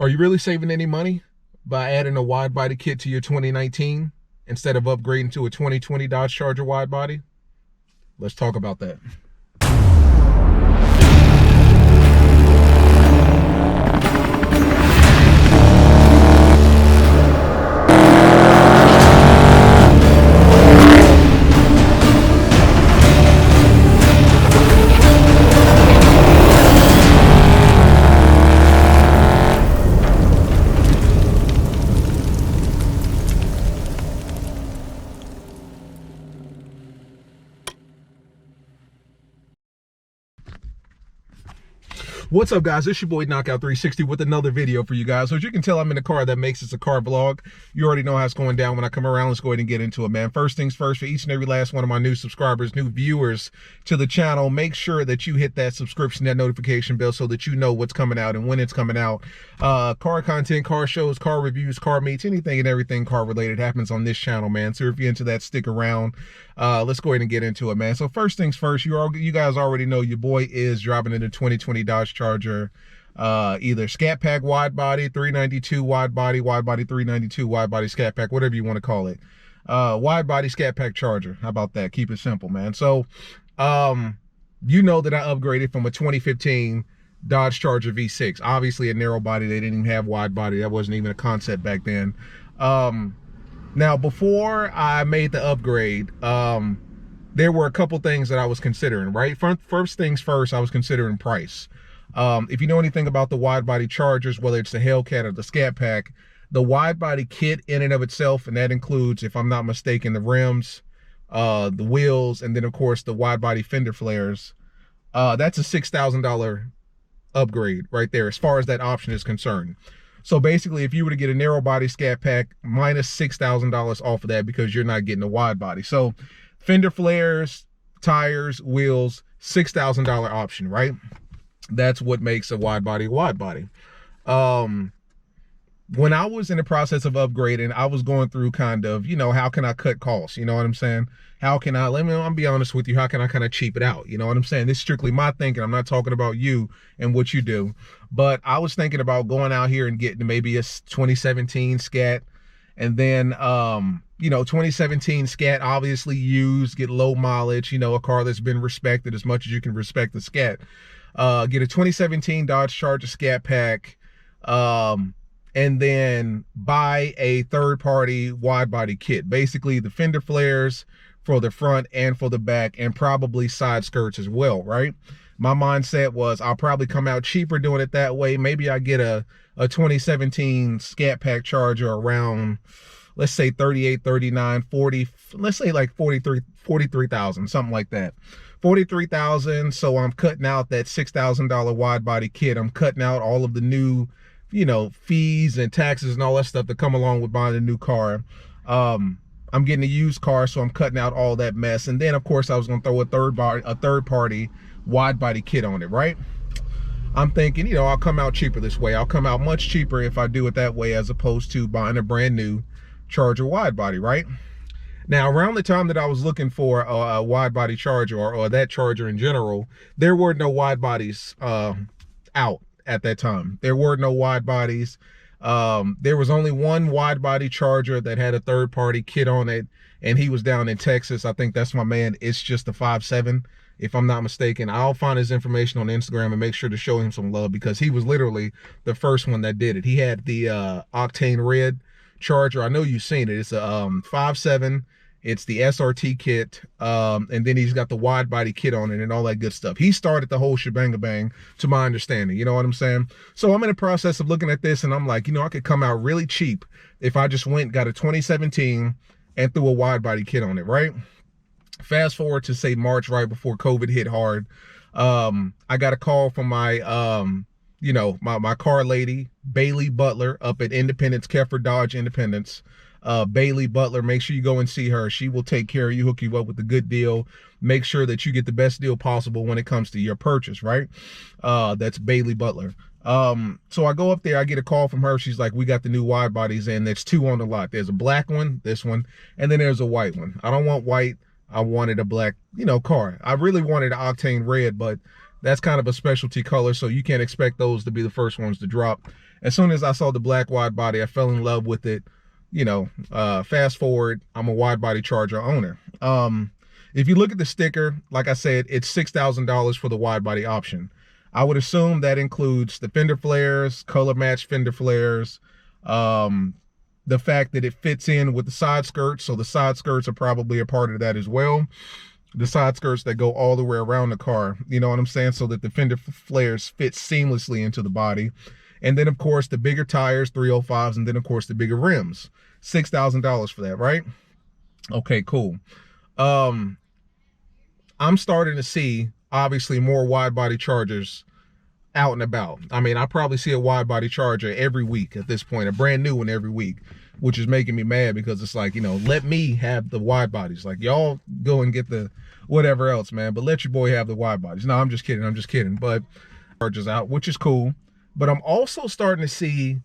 Are you really saving any money by adding a wide body kit to your 2019 instead of upgrading to a 2020 Dodge Charger wide body? Let's talk about that. What's up, guys? It's your boy Knockout 360 with another video for you guys. So as you can tell, I'm in a car that makes this a car vlog. You already know how it's going down when I come around. Let's go ahead and get into it, man. First things first, for each and every last one of my new subscribers, new viewers to the channel, make sure that you hit that subscription, that notification bell, so that you know what's coming out and when it's coming out. Car content, car shows, car reviews, car meets, anything and everything car related happens on this channel, man. So if you're into that, stick around. Let's go ahead and get into it, man. So first things first, you guys already know your boy is driving in the 2020 Dodge Charger, either Scat Pack wide body, 392 wide body 392 wide body Scat Pack, whatever you want to call it. Wide body Scat Pack Charger. How about that? Keep it simple, man. So, you know that I upgraded from a 2015 Dodge Charger V6. Obviously a narrow body. They didn't even have wide body. That wasn't even a concept back then. Now, before I made the upgrade, there were a couple things that I was considering, right? First things first, I was considering price. If you know anything about the wide body Chargers, whether it's the Hellcat or the Scat Pack, the wide body kit in and of itself, and that includes, if I'm not mistaken, the rims, the wheels, and then of course the wide body fender flares, that's a $6,000 upgrade right there as far as that option is concerned. So basically, if you were to get a narrow body Scat Pack, minus $6,000 off of that because you're not getting a wide body. So fender flares, tires, wheels, $6,000 option, right? That's what makes a wide body a wide body. When I was in the process of upgrading, I was going through kind of, you know, how can I cut costs? You know what I'm saying? How can I'll be honest with you, how can I kind of cheap it out? You know what I'm saying? This is strictly my thinking. I'm not talking about you and what you do, but I was thinking about going out here and getting maybe a 2017 Scat, and then, you know, 2017 Scat, obviously used, get low mileage, you know, a car that's been respected as much as you can respect the Scat. Get a 2017 Dodge Charger Scat Pack, and then buy a third-party wide-body kit. Basically, the fender flares for the front and for the back, and probably side skirts as well, right? My mindset was I'll probably come out cheaper doing it that way. Maybe I get a 2017 Scat Pack Charger around, let's say 38, 39, 40, let's say like 43,000, something like that. 43,000. So I'm cutting out that $6,000 wide body kit. I'm cutting out all of the new, you know, fees and taxes and all that stuff that come along with buying a new car. I'm getting a used car, so I'm cutting out all that mess. And then of course I was going to throw a third party wide body kit on it, right? I'm thinking, you know, I'll come out cheaper this way. I'll come out much cheaper if I do it that way as opposed to buying a brand new Charger wide body, right? Now, around the time that I was looking for a wide body Charger or that Charger in general, there were no wide bodies out at that time. There were no wide bodies. There was only one wide body Charger that had a third party kit on it, and he was down in Texas. I think that's my man. It's just a 5.7, if I'm not mistaken. I'll find his information on Instagram and make sure to show him some love because he was literally the first one that did it. He had the Octane Red Charger. I know you've seen it. It's a 5.7. It's the SRT kit, and then he's got the wide body kit on it and all that good stuff. He started the whole shebang to my understanding, you know what I'm saying? So I'm in the process of looking at this and I'm like, you know, I could come out really cheap if I just went, got a 2017 and threw a wide body kit on it, right? Fast forward to say March, right before COVID hit hard. I got a call from my, you know, my car lady, Bailey Butler, up at Independence, Keffer Dodge Independence. Bailey Butler, make sure you go and see her. She will take care of you, hook you up with a good deal, make sure that you get the best deal possible when it comes to your purchase, right? That's Bailey Butler. So I go up there, I get a call from her. She's like, we got the new wide bodies in. There's two on the lot. There's a black one, this one, and then there's a white one. I don't want white. I wanted a black, you know, car. I really wanted an Octane Red, but that's kind of a specialty color, so you can't expect those to be the first ones to drop. As soon as I saw the black wide body, I fell in love with it. You know, fast forward, I'm a wide body Charger owner. If you look at the sticker, like I said, it's $6,000 for the wide body option. I would assume that includes the fender flares, color matched fender flares, the fact that it fits in with the side skirts. So the side skirts are probably a part of that as well. The side skirts that go all the way around the car, you know what I'm saying? So that the fender flares fit seamlessly into the body. And then of course the bigger tires, 305s, and then of course the bigger rims. $6,000 for that, right? Okay, cool. I'm starting to see obviously more wide body Chargers out and about. I mean, I probably see a wide body Charger every week at this point, a brand new one every week, which is making me mad because it's like, you know, let me have the wide bodies. Like, y'all go and get the whatever else, man, but let your boy have the wide bodies. No, I'm just kidding. But Chargers out, which is cool. But I'm also starting to see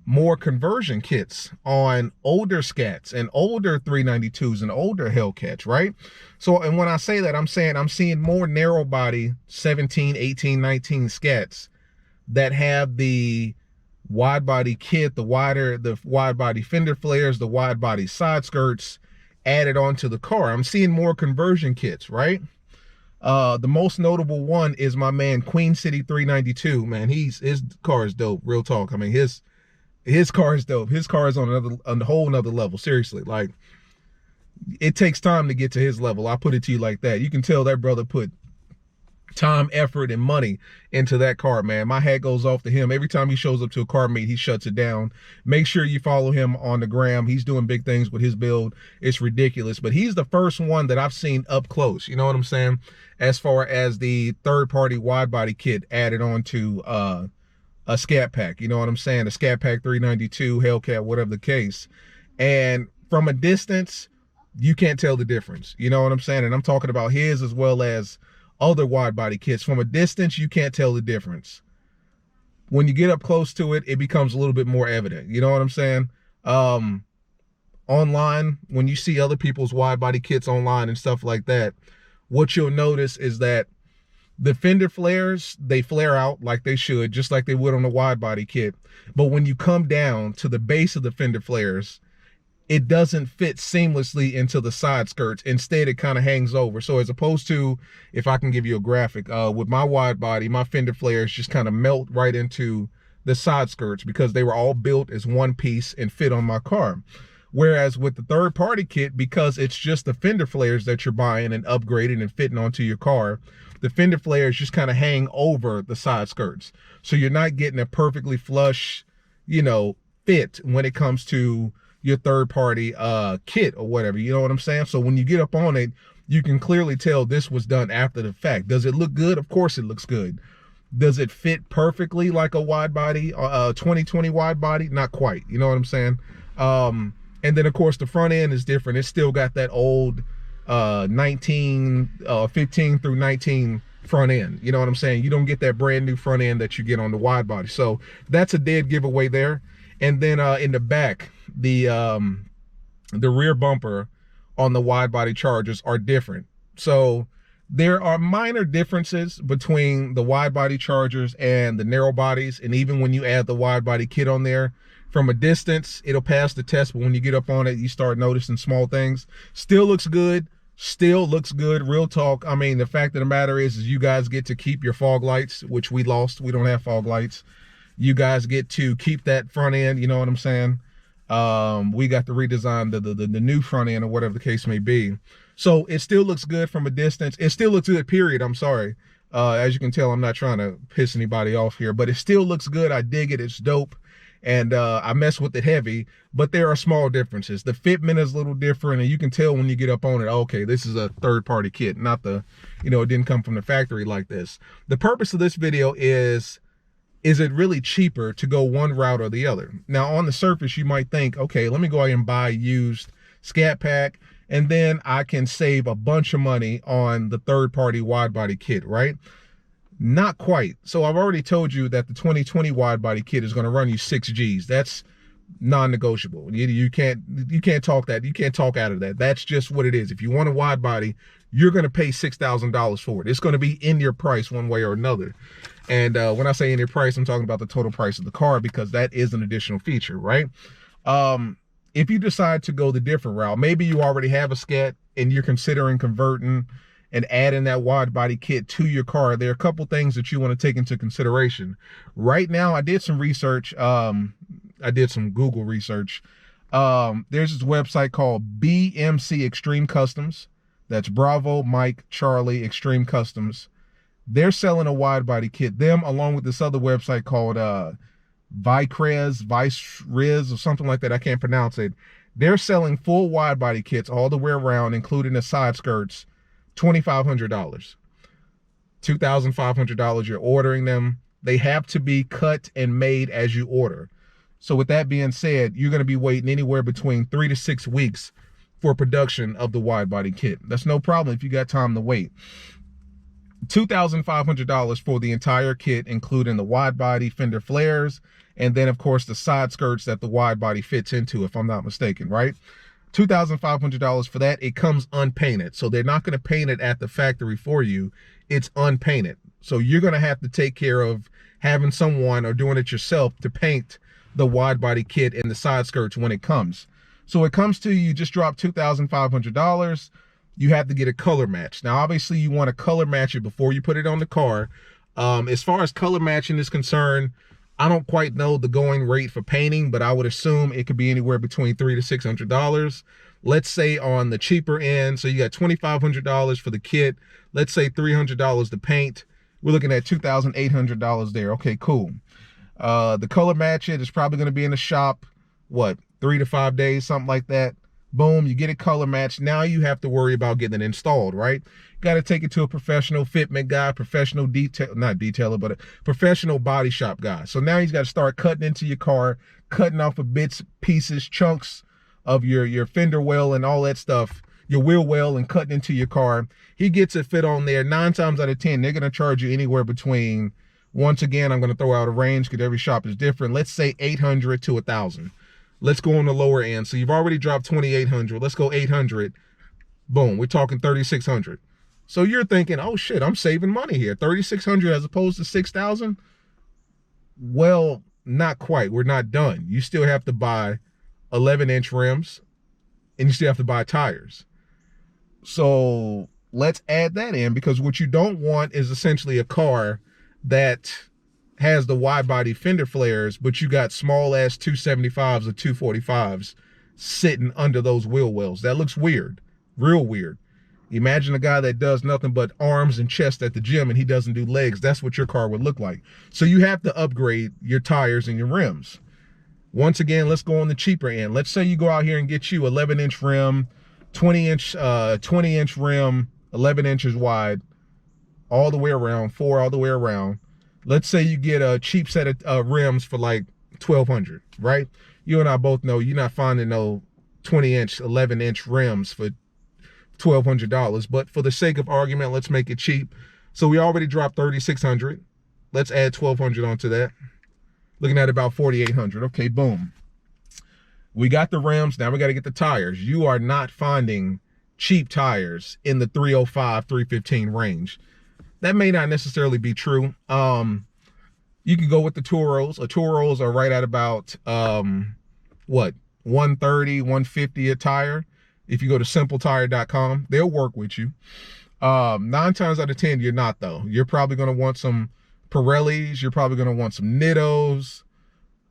more conversion kits on older Scats and older 392s and older Hellcats, right? So, and when I say that, I'm seeing more narrow body 17, 18, 19 Scats that have the wide body kit, the wide body fender flares, the wide body side skirts added onto the car. I'm seeing more conversion kits, right? The most notable one is my man Queen City 392. Man, his car is dope. Real talk. I mean, his car is dope. His car is on a whole nother level. Seriously, like, it takes time to get to his level. I'll put it to you like that. You can tell that brother put time, effort, and money into that car, man. My hat goes off to him. Every time he shows up to a car meet, he shuts it down. Make sure you follow him on the gram. He's doing big things with his build. It's ridiculous, but he's the first one that I've seen up close, you know what I'm saying, as far as the third-party wide body kit added on to a Scat Pack, you know what I'm saying, a Scat Pack 392, Hellcat, whatever the case. And from a distance, you can't tell the difference, you know what I'm saying? And I'm talking about his as well as other wide body kits. From a distance, you can't tell the difference. When you get up close to it, it becomes a little bit more evident, you know what I'm saying? Online, when you see other people's wide body kits online and stuff like that, what you'll notice is that the fender flares, they flare out like they should, just like they would on a wide body kit. But when you come down to the base of the fender flares, it doesn't fit seamlessly into the side skirts. Instead, it kind of hangs over. So as opposed to, if I can give you a graphic, with my wide body, my fender flares just kind of melt right into the side skirts because they were all built as one piece and fit on my car. Whereas with the third party kit, because it's just the fender flares that you're buying and upgrading and fitting onto your car, the fender flares just kind of hang over the side skirts. So you're not getting a perfectly flush, you know, fit when it comes to your third party kit or whatever, you know what I'm saying? So when you get up on it, you can clearly tell this was done after the fact. Does it look good? Of course it looks good. Does it fit perfectly like a wide body, 2020 wide body? Not quite, you know what I'm saying? And then of course the front end is different. It's still got that old 15 through 19 front end, you know what I'm saying? You don't get that brand new front end that you get on the wide body. So that's a dead giveaway there. And then in the back, the rear bumper on the wide body Chargers are different. So there are minor differences between the wide body Chargers and the narrow bodies. And even when you add the wide body kit on there, from a distance, it'll pass the test. But when you get up on it, you start noticing small things. Still looks good. Still looks good. Real talk. I mean, the fact of the matter is you guys get to keep your fog lights, which we lost. We don't have fog lights. You guys get to keep that front end, you know what I'm saying? We got to redesign the new front end or whatever the case may be. So it still looks good from a distance. It still looks good, period. I'm sorry. As you can tell, I'm not trying to piss anybody off here, but it still looks good. I dig it. It's dope. And I mess with it heavy, but there are small differences. The fitment is a little different, and you can tell when you get up on it, okay, this is a third-party kit, not the, you know, it didn't come from the factory like this. The purpose of this video is it really cheaper to go one route or the other? Now, on the surface, you might think, okay, let me go ahead and buy a used Scat Pack, and then I can save a bunch of money on the third-party wide-body kit, right? Not quite. So I've already told you that the 2020 wide body kit is going to run you 6 G's. That's non-negotiable. You can't talk that. You can't talk out of that. That's just what it is. If you want a wide body, you're going to pay $6,000 for it. It's going to be in your price one way or another. And when I say in your price, I'm talking about the total price of the car, because that is an additional feature, right? If you decide to go the different route, maybe you already have a Scat and you're considering converting and adding that wide body kit to your car, there are a couple things that you want to take into consideration. Right now, I did some research. I did some Google research. There's this website called BMC Extreme Customs. That's Bravo Mike Charlie Extreme Customs. They're selling a wide body kit. Them, along with this other website called Vicrez or something like that. I can't pronounce it. They're selling full wide body kits all the way around, including the side skirts, $2,500. $2,500. You're ordering them. They have to be cut and made as you order. So with that being said, you're going to be waiting anywhere between 3 to 6 weeks for production of the wide body kit. That's no problem if you got time to wait. $2,500 for the entire kit, including the wide body fender flares, and then of course the side skirts that the wide body fits into, if I'm not mistaken, right? $2,500 for that. It comes unpainted, so they're not going to paint it at the factory for you. It's unpainted, so you're going to have to take care of having someone or doing it yourself to paint the wide body kit and the side skirts when it comes. So it comes to you just dropped $2,500. You have to get a color match. Now, obviously, you want to color match it before you put it on the car. As far as color matching is concerned, I don't quite know the going rate for painting, but I would assume it could be anywhere between $300 to $600. Let's say on the cheaper end, so you got $2,500 for the kit. Let's say $300 to paint. We're looking at $2,800 there. Okay, cool. The color match it is probably going to be in the shop, what, 3 to 5 days, something like that. Boom, you get it color matched. Now you have to worry about getting it installed, right? Got to take it to a professional fitment guy, professional not detailer, but a professional body shop guy. So now he's got to start cutting into your car, cutting off of bits, pieces, chunks of your fender well and all that stuff, your wheel well, and cutting into your car. He gets it fit on there. 9 times out of 10, they're going to charge you anywhere between, once again, I'm going to throw out a range because every shop is different. Let's say $800 to $1,000. Let's go on the lower end. So you've already dropped $2,800. Let's go $800. Boom, we're talking $3,600. So you're thinking, oh shit, I'm saving money here. $3,600 as opposed to $6,000? Well, not quite. We're not done. You still have to buy 11-inch rims, and you still have to buy tires. So let's add that in, because what you don't want is essentially a car that has the wide body fender flares, but you got small ass 275s or 245s sitting under those wheel wells. That looks weird, real weird. Imagine a guy that does nothing but arms and chest at the gym and he doesn't do legs. That's what your car would look like. So you have to upgrade your tires and your rims. Once again, let's go on the cheaper end. Let's say you go out here and get you 11-inch rim, 20-inch rim, 11 inches wide, all the way around, 4 all the way around. Let's say you get a cheap set of rims for like $1,200, right? You and I both know you're not finding no 20-inch, 11-inch rims for $1,200. But for the sake of argument, let's make it cheap. So we already dropped $3,600. Let's add $1,200 onto that. Looking at about $4,800. Okay, boom. We got the rims. Now we got to get the tires. You are not finding cheap tires in the 305, 315 range. That may not necessarily be true. You can go with the Turos. Turos are right at about, what, $130, $150 a tire. If you go to simpletire.com, they'll work with you. 9 times out of 10, you're not, though. You're probably going to want some Pirellis. You're probably going to want some Nittos.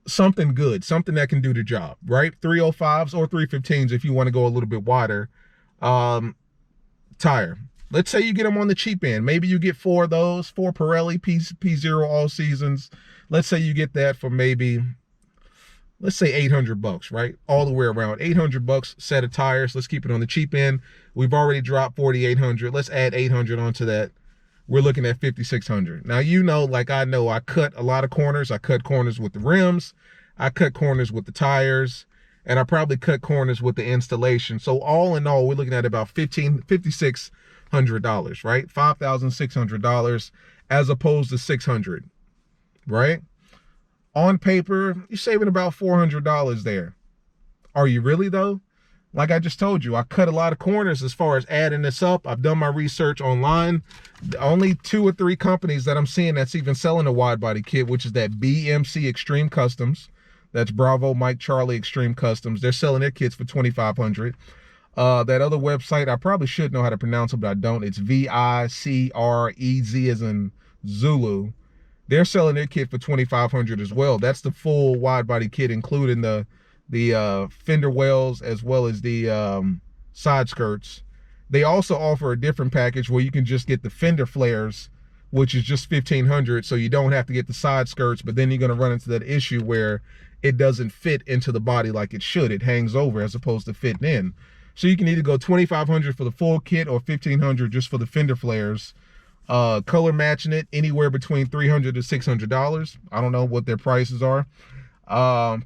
Something good, something that can do the job, right? 305s or 315s if you want to go a little bit wider. Tire. Let's say you get them on the cheap end. Maybe you get 4 of those, 4 Pirelli P0 all seasons. Let's say you get that for maybe, let's say $800, right? All the way around. $800 set of tires. Let's keep it on the cheap end. We've already dropped $4,800. Let's add $800 onto that. We're looking at $5,600. Now, you know, like I know, I cut a lot of corners. I cut corners with the rims. I cut corners with the tires. And I probably cut corners with the installation. So all in all, we're looking at about $5,600, right? $5,600 as opposed to $600, right? On paper, you're saving about $400 there. Are you really though? Like I just told you, I cut a lot of corners as far as adding this up. I've done my research online. The only 2 or 3 companies that I'm seeing that's even selling a wide body kit, which is that BMC Extreme Customs. That's Bravo Mike Charlie Extreme Customs. They're selling their kits for $2,500. That other website, I probably should know how to pronounce it, but I don't. It's VICREZ as in Zulu. They're selling their kit for $2,500 as well. That's the full wide body kit, including the fender wells as well as the side skirts. They also offer a different package where you can just get the fender flares, which is just $1,500, so you don't have to get the side skirts, but then you're going to run into that issue where it doesn't fit into the body like it should. It hangs over as opposed to fitting in. So you can either go $2,500 for the full kit or $1,500 just for the fender flares. Color matching it anywhere between $300 to $600. I don't know what their prices are.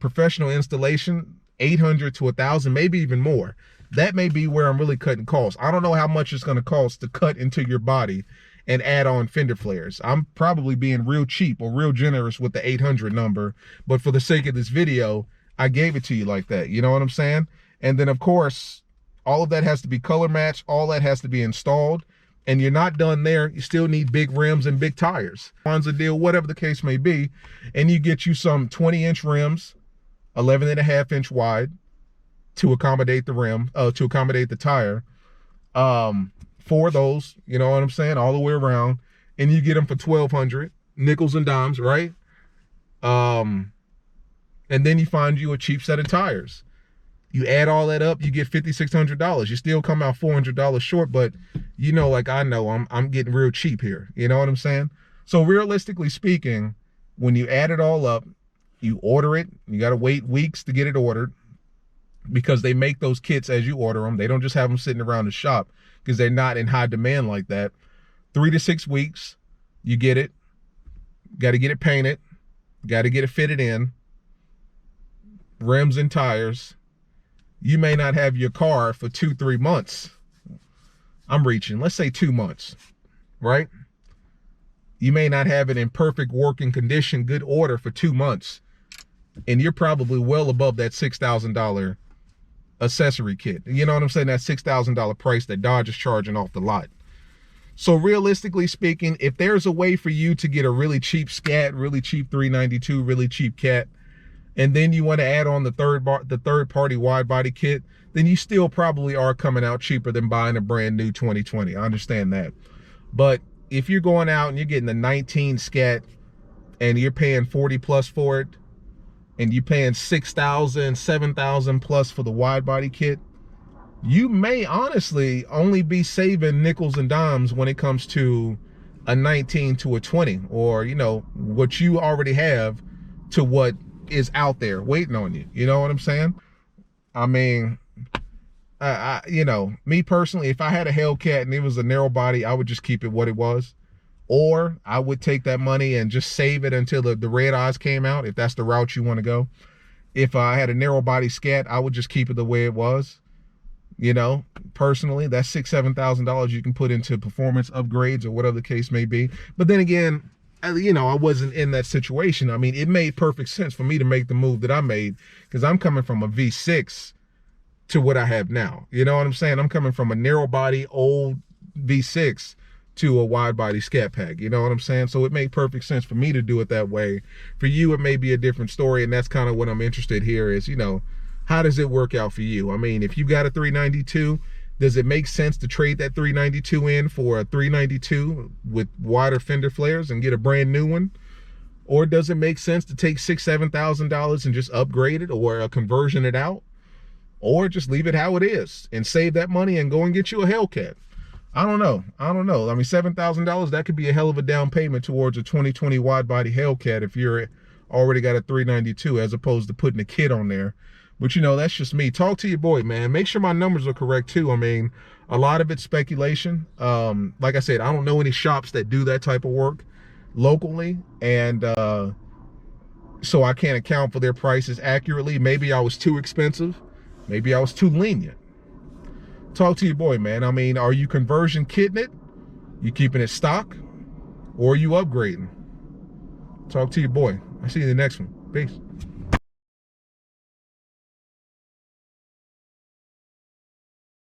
Professional installation, $800 to $1,000, maybe even more. That may be where I'm really cutting costs. I don't know how much it's going to cost to cut into your body and add on fender flares. I'm probably being real cheap or real generous with the 800 number, but for the sake of this video, I gave it to you like that. You know what I'm saying? And then of course, all of that has to be color matched. All that has to be installed. And you're not done there. You still need big rims and big tires. Bonds a deal, whatever the case may be. And you get you some 20-inch rims, 11.5-inch wide to accommodate the rim, to accommodate the tire. 4 of those, you know what I'm saying, all the way around. And you get them for $1,200, nickels and dimes, right? And then you find you a cheap set of tires. You add all that up, you get $5,600. You still come out $400 short, but you know, like I know, I'm getting real cheap here. You know what I'm saying? So realistically speaking, when you add it all up, you order it, you got to wait weeks to get it ordered because they make those kits as you order them. They don't just have them sitting around the shop because they're not in high demand like that. 3 to 6 weeks, you get it. Got to get it painted. Got to get it fitted in. Rims and tires. You may not have your car for 2-3 months. I'm reaching, let's say 2 months, right? You may not have it in perfect working condition, good order for 2 months. And you're probably well above that $6,000 accessory kit. You know what I'm saying? That $6,000 price that Dodge is charging off the lot. So realistically speaking, if there's a way for you to get a really cheap scat, really cheap 392, really cheap cat, and then you want to add on the third party wide body kit, then you still probably are coming out cheaper than buying a brand new 2020. I understand that. But if you're going out and you're getting the 19 scat and you're paying 40 plus for it, and you're paying 6,000, 7,000 plus for the wide body kit, you may honestly only be saving nickels and dimes when it comes to a 19 to a 20, or, you know, what you already have to what is out there waiting on you. You know what I'm saying? I mean, you know, me personally, if I had a Hellcat and it was a narrow body, I would just keep it what it was. Or I would take that money and just save it until the red eyes came out, if that's the route you want to go. If I had a narrow body scat, I would just keep it the way it was. You know, personally, that's $6,000-7,000 you can put into performance upgrades or whatever the case may be. But then again, you know, I wasn't in that situation. I mean, it made perfect sense for me to make the move that I made because I'm coming from a V6 to what I have now. You know what I'm saying? I'm coming from a narrow body, old V6 to a wide body scat pack. You know what I'm saying? So it made perfect sense for me to do it that way. For you, it may be a different story. And that's kind of what I'm interested here is, you know, how does it work out for you? I mean, if you got a 392, does it make sense to trade that 392 in for a 392 with wider fender flares and get a brand new one? Or does it make sense to take $6,000-7,000 and just upgrade it or conversion it out? Or just leave it how it is and save that money and go and get you a Hellcat? I don't know. I don't know. I mean, $7,000, that could be a hell of a down payment towards a 2020 wide body Hellcat if you're already got a 392 as opposed to putting a kit on there. But, you know, that's just me. Talk to your boy, man. Make sure my numbers are correct, too. I mean, a lot of it's speculation. Like I said, I don't know any shops that do that type of work locally. And so I can't account for their prices accurately. Maybe I was too expensive. Maybe I was too lenient. Talk to your boy, man. I mean, are you conversion kitting it? You keeping it stock? Or are you upgrading? Talk to your boy. I'll see you in the next one. Peace.